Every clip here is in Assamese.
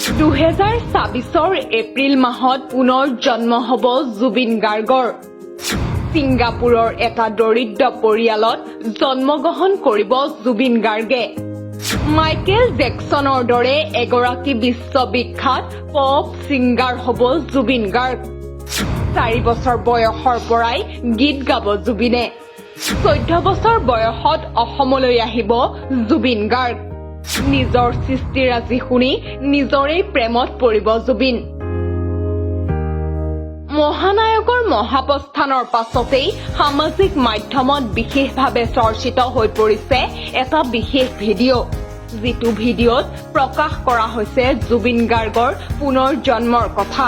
2024 এপ্ৰিল মাহত পুনৰ জন্ম হ'ব জুবিন গাৰ্গৰ। ছিংগাপুৰৰ এটা দৰিদ্ৰ পৰিয়ালত জন্মগ্ৰহণ কৰিব জুবিন গাৰ্গে। মাইকেল জেকছনৰ দৰে এগৰাকী বিশ্ববিখ্যাত পপ ছিংগাৰ হ'ব জুবিন গাৰ্গ। 4 বছৰ বয়সৰ পৰাই গীত গাব জুবিনে। 14 বছৰ বয়সত অসমলৈ আহিব জুবিন গাৰ্গ। নিজৰ সৃষ্টিৰাজি শুনি নিজৰেই প্ৰেমত পৰিব জুবিন। মহানায়কৰ মহাপ্ৰস্থানৰ পাছতেই সামাজিক মাধ্যমত বিশেষভাৱে চৰ্চিত হৈ পৰিছে এটা বিশেষ ভিডিঅ', যিটো ভিডিঅ'ত প্ৰকাশ কৰা হৈছে জুবিন গাৰ্গৰ পুনৰ জন্মৰ কথা।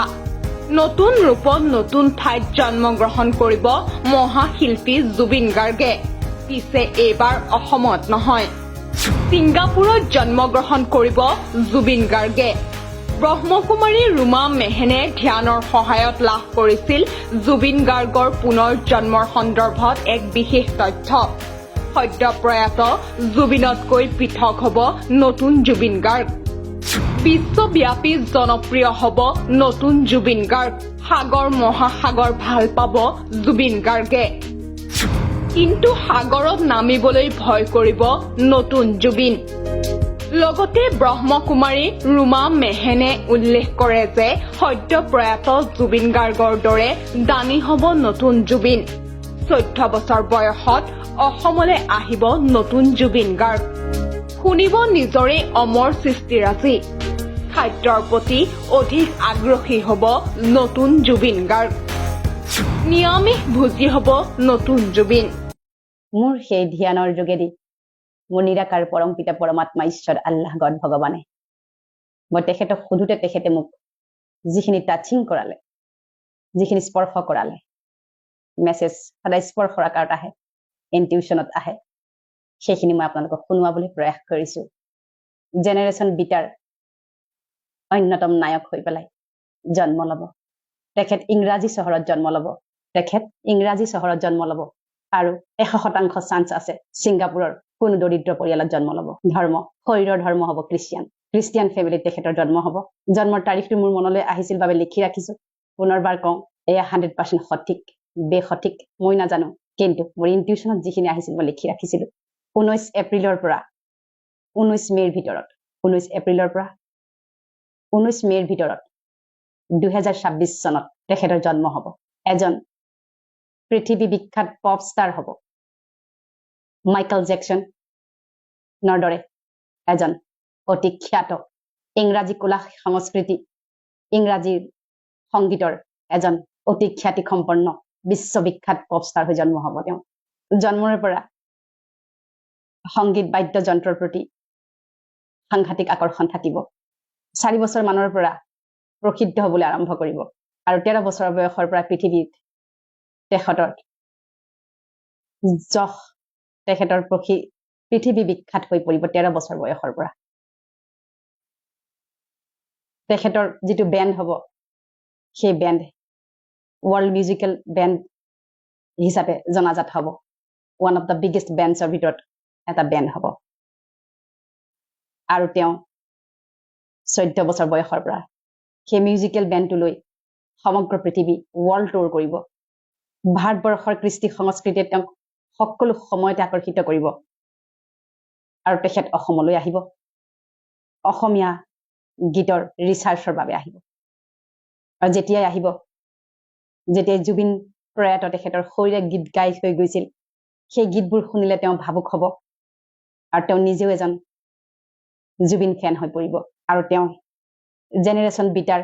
নতুন ৰূপত নতুন ঠাইত জন্মগ্ৰহণ কৰিব মহাশিল্পী জুবিন গাৰ্গে। পিছে এইবাৰ অসমত নহয়, ছিংগাপুৰত জন্মগ্ৰহণ কৰিব জুবিন গাৰ্গে। ব্ৰহ্মকুমাৰী ৰুমা মেহেনে ধ্যানৰ সহায়ত লাভ কৰিছিল জুবিন গাৰ্গৰ পুনৰ জন্মৰ সন্দৰ্ভত এক বিশেষ তথ্য। সদ্য প্ৰয়াত জুবিনতকৈ পৃথক হ'ব নতুন জুবিন গাৰ্গ। বিশ্বব্যাপী জনপ্ৰিয় হ'ব নতুন জুবিন গাৰ্গ। সাগৰ মহাসাগৰ ভাল পাব জুবিন গাৰ্গে। কিন্তু সাগৰত নামিবলৈ ভয় কৰিব নতুন জুবিন। লগতে ব্ৰহ্মকুমাৰী ৰুমা মেহেনে উল্লেখ কৰে যে সদ্য প্ৰয়াত জুবিন গাৰ্গৰ দৰে দানী হ'ব নতুন জুবিন। 14 বছৰ বয়সত অসমলৈ আহিব নতুন জুবিন গাৰ্গ। শুনিব নিজৰে অমৰ সৃষ্টিৰাজি। খাদ্যৰ প্ৰতি অধিক আগ্ৰহী হ'ব নতুন জুবিন গাৰ্গ। নিৰামিষ ভোজী হ'ব নতুন জুবিন। মোৰ সেই ধ্যানৰ যোগেদি মোৰ নিৰাকাৰ পৰম পিতা পৰমাত্মা ঈশ্বৰ আল্লাহ গড ভগৱানে মই তেখেতক সোধোতে তেখেতে মোক যিখিনি টাচিং কৰালে, যিখিনি স্পৰ্শ কৰালে, মেছেজ সদায় স্পৰ্শৰ আকাৰত আহে, ইনটিউশ্যনত আহে, সেইখিনি মই আপোনালোকক শুনোৱাবলৈ প্ৰয়াস কৰিছো। জেনেৰেশ্যন বিটাৰ অন্যতম নায়ক হৈ পেলাই জন্ম ল'ব। তেখেত ইংৰাজী চহৰত জন্ম ল'ব। আৰু 100% চান্স আছে ছিংগাপুৰৰ কোনো দৰিদ্ৰ পৰিয়ালত জন্ম ল'ব। শৰীৰৰ ধৰ্ম হ'ব খ্ৰীষ্টিয়ান ফেমিলিত তেখেতৰ জন্ম হ'ব। জন্মৰ তাৰিখটো মোৰ মনলৈ আহিছিল বাবে লিখি ৰাখিছো। পুনৰবাৰ কওঁ, এয়া 100% সঠিক বেসঠিক মই নাজানো, কিন্তু মোৰ ইনটিউশ্যনত যিখিনি আহিছিল মই লিখি ৰাখিছিলো। 19 এপ্ৰিলৰ পৰা 19 মেৰ ভিতৰত 2026 চনত তেখেতৰ জন্ম হ'ব। এজন পৃথিৱী বিখ্যাত পপ ষ্টাৰ হ'ব। মাইকেল জেকছনৰ দৰে এজন অতি খ্যাত ইংৰাজী কলা সংস্কৃতি, ইংৰাজী সংগীতৰ এজন অতি খ্যাতিসম্পন্ন বিশ্ববিখ্যাত পপ ষ্টাৰ হৈ জন্ম হ'ব। তেওঁ জন্মৰে পৰা সংগীত বাদ্যযন্ত্ৰৰ প্ৰতি সাংঘাতিক আকৰ্ষণ থাকিব। 4 বছৰ মানৰ পৰা প্ৰসিদ্ধ হ'বলৈ আৰম্ভ কৰিব আৰু 13 বছৰ বয়সৰ পৰা পৃথিৱীত তেখেতৰ পৃথিৱী বিখ্যাত হৈ পৰিব। 13 বছৰ বয়সৰ পৰা তেখেতৰ যিটো বেণ্ড হ'ব, সেই বেণ্ড ৱৰ্ল্ড মিউজিকেল বেণ্ড হিচাপে জনাজাত হ'ব। ওৱান অফ দ্য বিগেষ্ট বেণ্ডছৰ ভিতৰত এটা বেণ্ড হ'ব। আৰু তেওঁ 14 বছৰ বয়সৰ পৰা সেই মিউজিকেল বেণ্ডটো লৈ সমগ্ৰ পৃথিৱী ৱৰ্ল্ড টুৰ কৰিব। ভাৰতবৰ্ষৰ কৃষ্টি সংস্কৃতিয়ে তেওঁক সকলো সময়তে আকৰ্ষিত কৰিব। আৰু তেখেত অসমলৈ আহিব। অসমীয়া গীতৰ ৰিচাৰ্চৰ বাবে আহিব। আৰু যেতিয়াই জুবিন প্ৰয়াত তেখেতৰ শৰীৰে গীত গাই হৈ গৈছিল, সেই গীতবোৰ শুনিলে তেওঁ ভাবুক হ'ব আৰু তেওঁ নিজেও এজন জুবিন ফেন হৈ পৰিব। আৰু তেওঁ জেনেৰেশ্যন বিটাৰ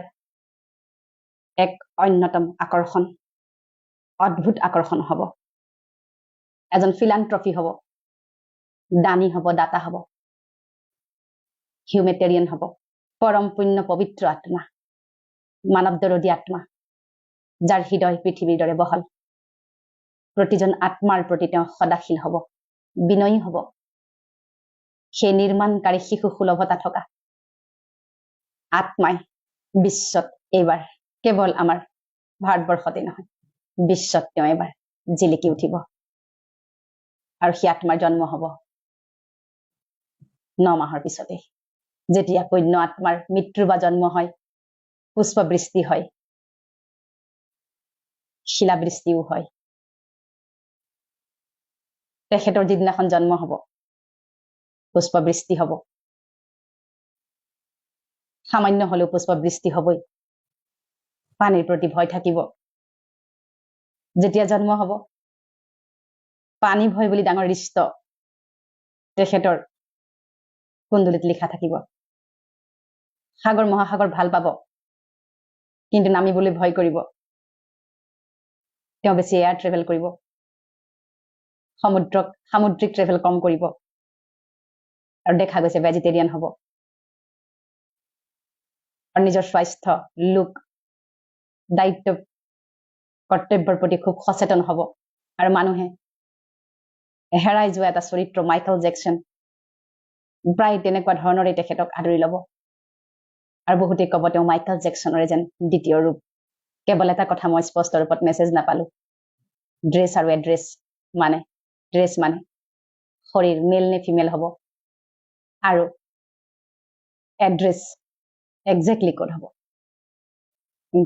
এক অন্যতম আকৰ্ষণ, অদ্ভুত আকৰ্ষণ হ'ব। এজন ফিলান্থ্ৰপি হ'ব, দানী হ'ব, দাতা হ'ব, হিউমেটেৰিয়ান হ'ব, পৰম পুণ্য পবিত্ৰ আত্মা, মানৱ দৰদী আত্মা, যাৰ হৃদয় পৃথিৱীৰ দৰে বহল। প্ৰতিজন আত্মাৰ প্ৰতি তেওঁ সদাশীল হ'ব, বিনয়ী হ'ব। সেই নিৰ্মাণকাৰী শিশু সুলভতা থকা আত্মাই বিশ্বত এইবাৰ কেৱল আমাৰ ভাৰতবৰ্ষতে নহয়, বিশ্বত তেওঁ এবাৰ জিলিকি উঠিব। আৰু সেই আত্মাৰ জন্ম হ'ব 9 মাহৰ পিছতে। যেতিয়া কন্যা আত্মাৰ মৃত্যু বা জন্ম হয় পুষ্পবৃষ্টি হয় শিলাবৃষ্টিও হয় তেখেতৰ যিদিনাখন জন্ম হব পুষ্পবৃষ্টি হব সামান্য হলেও পুষ্পবৃষ্টি হবই পানীৰ প্ৰতি ভয় থাকিব যেতিয়া জন্ম হব পানী ভয় বুলি ডাঙৰ ৰিষ্ট তেখেতৰ কুণ্ডলীত লিখা থাকিব সাগৰ মহাসাগৰ ভাল পাব কিন্তু নামিবলৈ ভয় কৰিব তেওঁ বেছি এয়াৰ ট্ৰেভেল কৰিব সামুদ্ৰিক ট্ৰেভেল কম কৰিব আৰু দেখা গৈছে ভেজিটেৰিয়ান হ'ব আৰু নিজৰ স্বাস্থ্য লোক দায়িত্ব কৰ্তব্যৰ প্ৰতি খুব সচেতন হ'ব আৰু মানুহে হেৰাই যোৱা এটা চৰিত্ৰ মাইকেল জেকচন প্ৰায় তেনেকুৱা ধৰণৰে তেখেতক আদৰি ল'ব আৰু বহুতে ক'ব তেওঁ মাইকেল জেকচনৰে যেন দ্বিতীয় ৰূপ কেৱল এটা কথা মই স্পষ্ট ৰূপত মেছেজ নাপালো ড্ৰেছ আৰু এড্ৰেছ মানে ড্ৰেছ মানে শৰীৰ মেল নে ফিমেল হ'ব আৰু এড্ৰেছ একজেক্টলি ক'ত হ'ব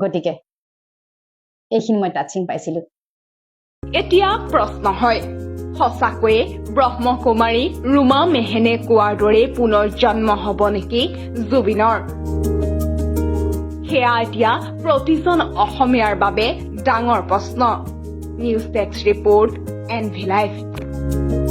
গতিকে এইখিনি মই টাচিং পাইছিলো এতিয়া প্ৰশ্ন হয় সঁচাকৈয়ে ব্ৰহ্মকুমাৰী ৰুমা মেহেনে কোৱাৰ দৰে পুনৰ জন্ম হ'ব নেকি জুবিনৰ সেয়া এতিয়া প্ৰতিজন অসমীয়াৰ বাবে ডাঙৰ প্ৰশ্ন news desk report NV Live